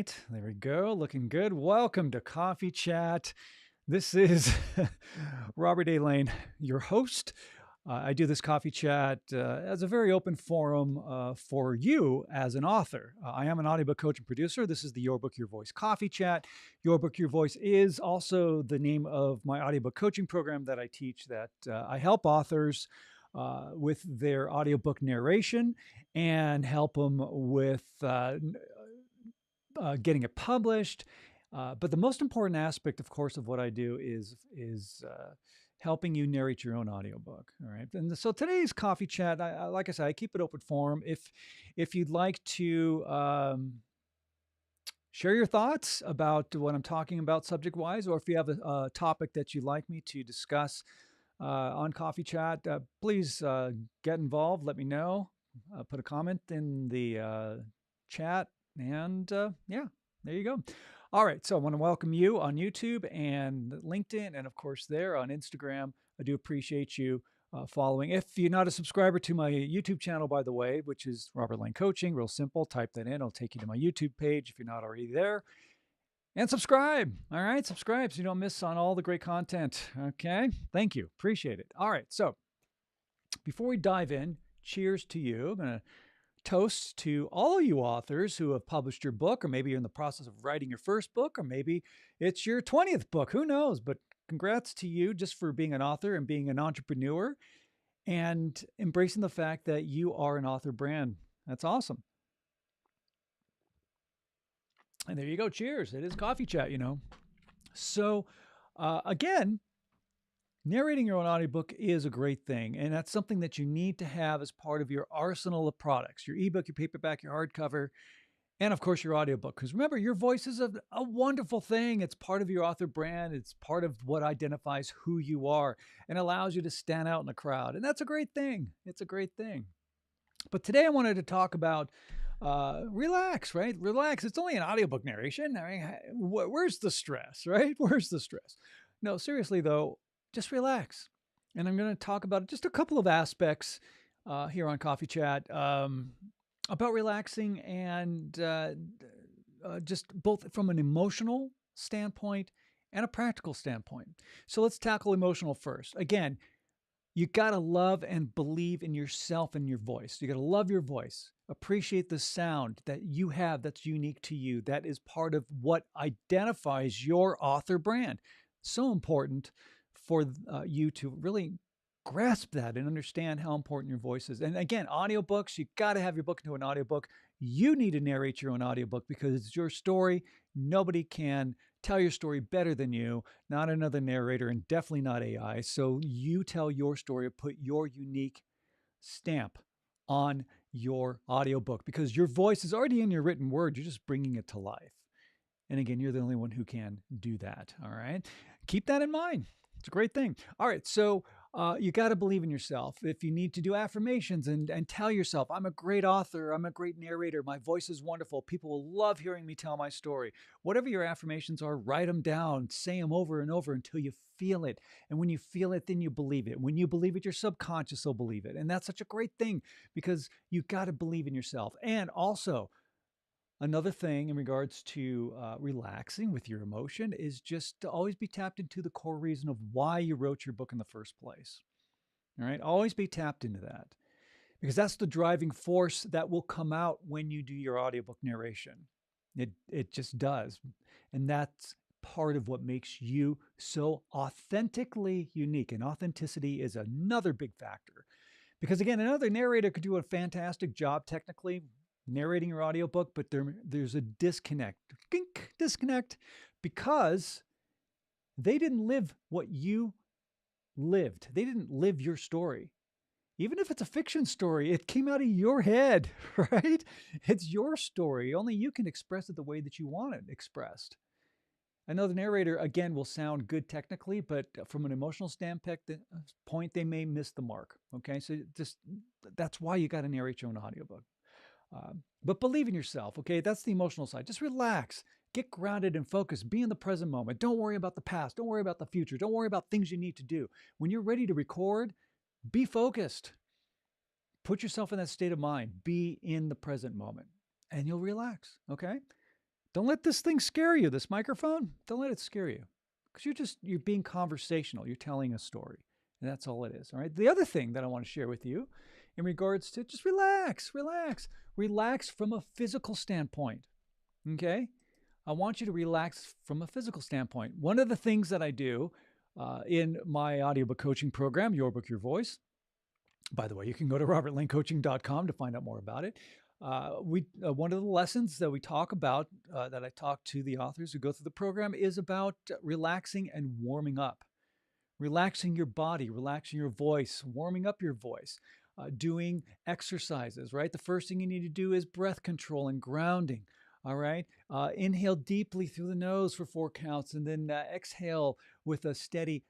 right, there we go. Looking good. Welcome to Coffee Chat. This is Robert A. Lane, your host. I do this coffee chat as a very open forum for you as an author. I am an audiobook coach and producer. This is the Your Book, Your Voice coffee chat. Your Book, Your Voice is also the name of my audiobook coaching program that I teach, that I help authors with their audiobook narration and help them with getting it published. But the most important aspect, of course, of what I do is helping you narrate your own audiobook. All right. And so today's coffee chat, like I said, I keep it open forum. If you'd like to share your thoughts about what I'm talking about subject wise, or if you have a topic that you'd like me to discuss on coffee chat, please get involved. Let me know. Put a comment in the chat. And yeah, there you go. All right. So I want to welcome you on YouTube and LinkedIn, and of course there on Instagram. I do appreciate you following. If you're not a subscriber to my YouTube channel, by the way, which is Robert Lane Coaching, real simple, type that in. It'll take you to my YouTube page if you're not already there. And subscribe. All right. Subscribe so you don't miss on all the great content. Okay. Thank you. Appreciate it. All right. So before we dive in, cheers to you. I'm going to toast to all you authors who have published your book, or maybe you're in the process of writing your first book, or maybe it's your 20th book. Who knows? But congrats to you just for being an author and being an entrepreneur and embracing the fact that you are an author brand. That's awesome. And there you go. Cheers. It is coffee chat, you know. So again, narrating your own audiobook is a great thing, and that's something that you need to have as part of your arsenal of products, your ebook, your paperback, your hardcover, and of course your audiobook. Because remember, your voice is a wonderful thing. It's part of your author brand. It's part of what identifies who you are and allows you to stand out in the crowd. And that's a great thing. It's a great thing. But today I wanted to talk about relax, right? Relax. It's only an audiobook narration. I mean, where's the stress, right? Where's the stress? No, seriously though, just relax. And I'm going to talk about just a couple of aspects here on Coffee Chat about relaxing, and just both from an emotional standpoint and a practical standpoint. So let's tackle emotional first. Again, you got to love and believe in yourself and your voice. You got to love your voice. Appreciate the sound that you have that's unique to you. That is part of what identifies your author brand. So important for you to really grasp that and understand how important your voice is. And again, audiobooks, you got to have your book into an audiobook. You need to narrate your own audiobook because it's your story. Nobody can tell your story better than you, not another narrator, and definitely not AI. So you tell your story, put your unique stamp on your audiobook because your voice is already in your written word. You're just bringing it to life. And again, you're the only one who can do that. All right. Keep that in mind. It's a great thing. All right. So you got to believe in yourself. If you need to do affirmations and tell yourself, I'm a great author, I'm a great narrator, my voice is wonderful, people will love hearing me tell my story. Whatever your affirmations are, write them down, say them over and over until you feel it. And when you feel it, then you believe it. When you believe it, your subconscious will believe it. And that's such a great thing because you got to believe in yourself. And also, another thing in regards to relaxing with your emotion is just to always be tapped into the core reason of why you wrote your book in the first place. All right. Always be tapped into that because that's the driving force that will come out when you do your audiobook narration. It just does. And that's part of what makes you so authentically unique. And authenticity is another big factor because, again, another narrator could do a fantastic job technically narrating your audiobook, but there's a disconnect because they didn't live what you lived. They didn't live your story. Even if it's a fiction story, it came out of your head, right? It's your story. Only you can express it the way that you want it expressed. Another narrator, again, will sound good technically, but from an emotional standpoint, they may miss the mark. Okay, so that's why you got to narrate your own audiobook. But believe in yourself, okay? That's the emotional side. Just relax. Get grounded and focused. Be in the present moment. Don't worry about the past. Don't worry about the future. Don't worry about things you need to do. When you're ready to record, be focused. Put yourself in that state of mind. Be in the present moment, and you'll relax, okay? Don't let this thing scare you, this microphone. Don't let it scare you, because you're being conversational. You're telling a story, and that's all it is. All right. The other thing that I want to share with you in regards to just relax from a physical standpoint. Okay. I want you to relax from a physical standpoint. One of the things that I do in my audiobook coaching program, Your Book, Your Voice. By the way, you can go to robertlanecoaching.com to find out more about it. One of the lessons that we talk about, that I talk to the authors who go through the program, is about relaxing and warming up. Relaxing your body, relaxing your voice, warming up your voice, doing exercises, right? The first thing you need to do is breath control and grounding. All right. Inhale deeply through the nose for 4 counts, and then exhale with a steady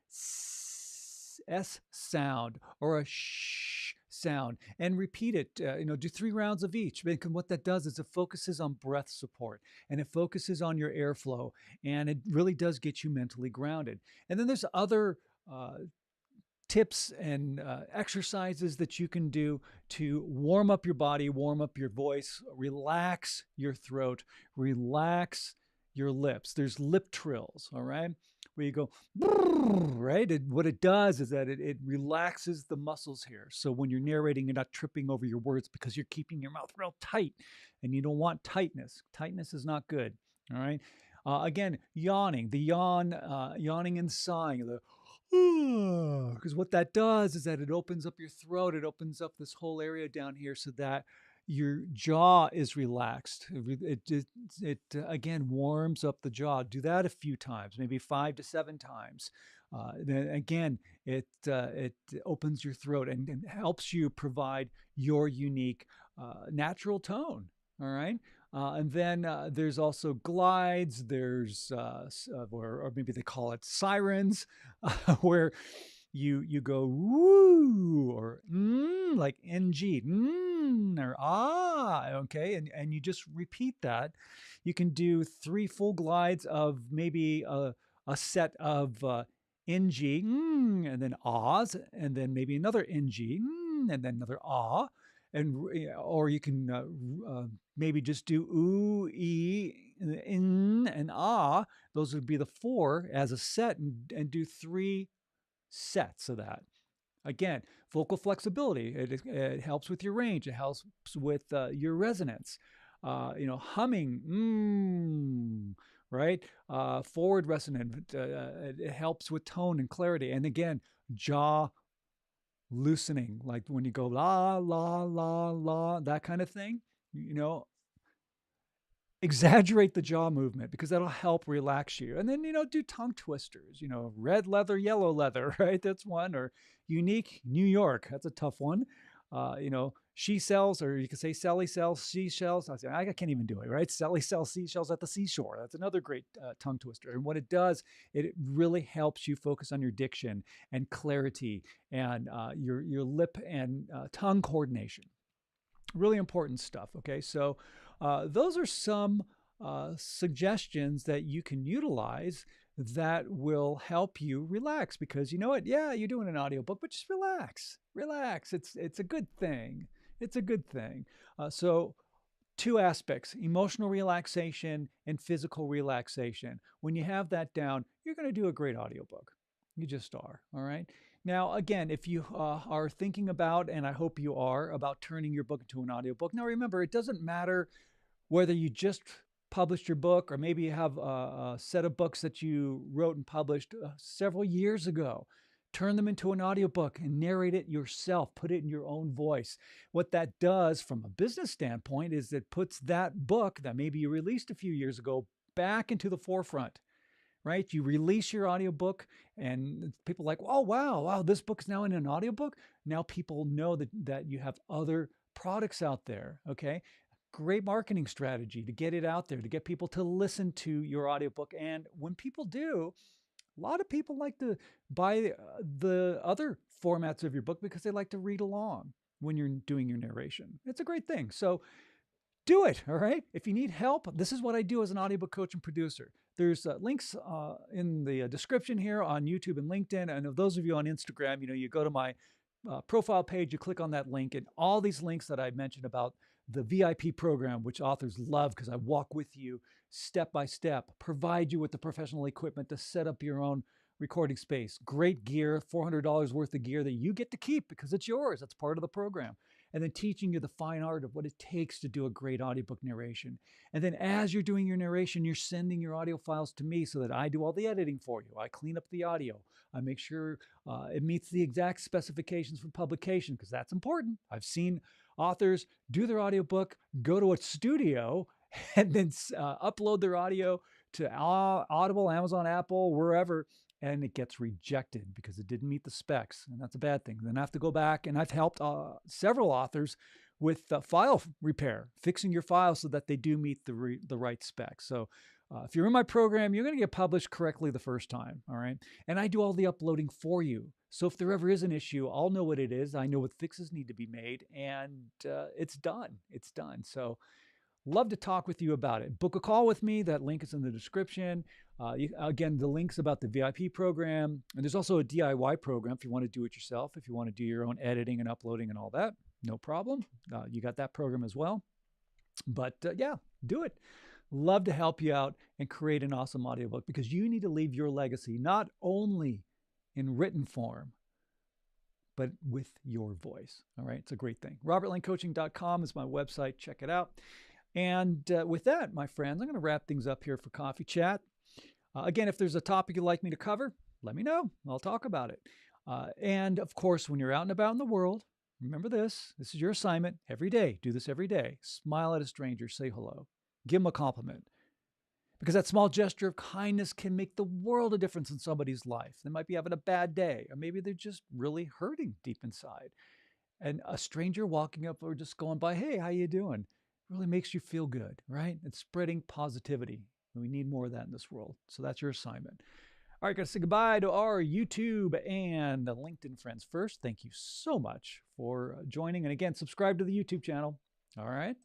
S sound or a sh sound, and repeat it. Do 3 rounds of each. Because what that does is it focuses on breath support, and it focuses on your airflow, and it really does get you mentally grounded. And then there's other tips and exercises that you can do to warm up your body, warm up your voice, relax your throat, relax your lips. There's lip trills, all right, where you go, right? What it does is that it relaxes the muscles here. So when you're narrating, you're not tripping over your words because you're keeping your mouth real tight, and you don't want tightness. Tightness is not good, all right? Again, yawning, yawning and sighing, because what that does is that it opens up your throat. It opens up this whole area down here so that your jaw is relaxed. It again warms up the jaw. Do that a few times, maybe 5 to 7 times. Then again, it opens your throat and helps you provide your unique natural tone. All right. And then there's also glides. There's, or maybe they call it sirens, where you go woo or like ng, or ah, okay, and you just repeat that. You can do 3 full glides of maybe a set of ng, and then ahs, and then maybe another ng, and then another ah. Or you can maybe just do ooh, e, in, and ah. Those would be the 4 as a set, and do 3 sets of that. Again, vocal flexibility. It helps with your range. It helps with your resonance. Humming, right? Forward resonant. It helps with tone and clarity. And again, jaw loosening, like when you go la, la, la, la, that kind of thing, exaggerate the jaw movement, because that'll help relax you. And then, do tongue twisters, red leather, yellow leather, right? That's one. Or unique New York. That's a tough one. She sells, or you can say Sally sells seashells. I can't even do it, right? Sally sells seashells at the seashore. That's another great tongue twister. And what it does, it really helps you focus on your diction and clarity and your lip and tongue coordination. Really important stuff. Okay, so those are some suggestions that you can utilize that will help you relax, because you know what? Yeah, you're doing an audiobook, but just relax. It's a good thing. It's a good thing. So 2 aspects: emotional relaxation and physical relaxation. When you have that down, you're going to do a great audiobook. You just are. All right. Now, again, if you are thinking about, and I hope you are, about turning your book into an audiobook. Now, remember, it doesn't matter whether you just published your book, or maybe you have a set of books that you wrote and published several years ago. Turn them into an audiobook and narrate it yourself. Put it in your own voice. What that does from a business standpoint is it puts that book that maybe you released a few years ago back into the forefront, right? You release your audiobook and people are like, oh, wow, this book's now in an audiobook. Now people know that you have other products out there, okay? Great marketing strategy to get it out there, to get people to listen to your audiobook. And when people do, a lot of people like to buy the other formats of your book because they like to read along when you're doing your narration. It's a great thing. So do it, all right? If you need help, this is what I do as an audiobook coach and producer. There's links in the description here on YouTube and LinkedIn. And of those of you on Instagram, you go to my profile page, you click on that link, and all these links that I mentioned about the VIP program, which authors love because I walk with you step by step, provide you with the professional equipment to set up your own recording space, great gear, $400 worth of gear that you get to keep because it's yours. That's part of the program. And then teaching you the fine art of what it takes to do a great audiobook narration. And then as you're doing your narration, you're sending your audio files to me so that I do all the editing for you. I clean up the audio. I make sure it meets the exact specifications for publication because that's important. I've seen authors do their audiobook, go to a studio, and then upload their audio to Audible, Amazon, Apple, wherever, and it gets rejected because it didn't meet the specs, and that's a bad thing. Then I have to go back, and I've helped several authors with file repair, fixing your files so that they do meet the right specs. So if you're in my program, you're going to get published correctly the first time, all right? And I do all the uploading for you. So if there ever is an issue, I'll know what it is. I know what fixes need to be made, and it's done. It's done. So love to talk with you about it. Book a call with me. That link is in the description. Again, the link's about the VIP program. And there's also a DIY program if you want to do it yourself, if you want to do your own editing and uploading and all that. No problem. You got that program as well. But yeah, do it. Love to help you out and create an awesome audiobook because you need to leave your legacy not only in written form, but with your voice. All right. It's a great thing. RobertLaneCoaching.com is my website. Check it out. And with that, my friends, I'm going to wrap things up here for Coffee Chat. Again, if there's a topic you'd like me to cover, let me know. I'll talk about it. And of course, when you're out and about in the world, remember this. This is your assignment every day. Do this every day. Smile at a stranger. Say hello. Give them a compliment. Because that small gesture of kindness can make the world of difference in somebody's life. They might be having a bad day, or maybe they're just really hurting deep inside. And a stranger walking up or just going by, hey, how you doing? Really makes you feel good, right? It's spreading positivity. And we need more of that in this world. So that's your assignment. All right, got to say goodbye to our YouTube and LinkedIn friends. First, thank you so much for joining. And again, subscribe to the YouTube channel. All right.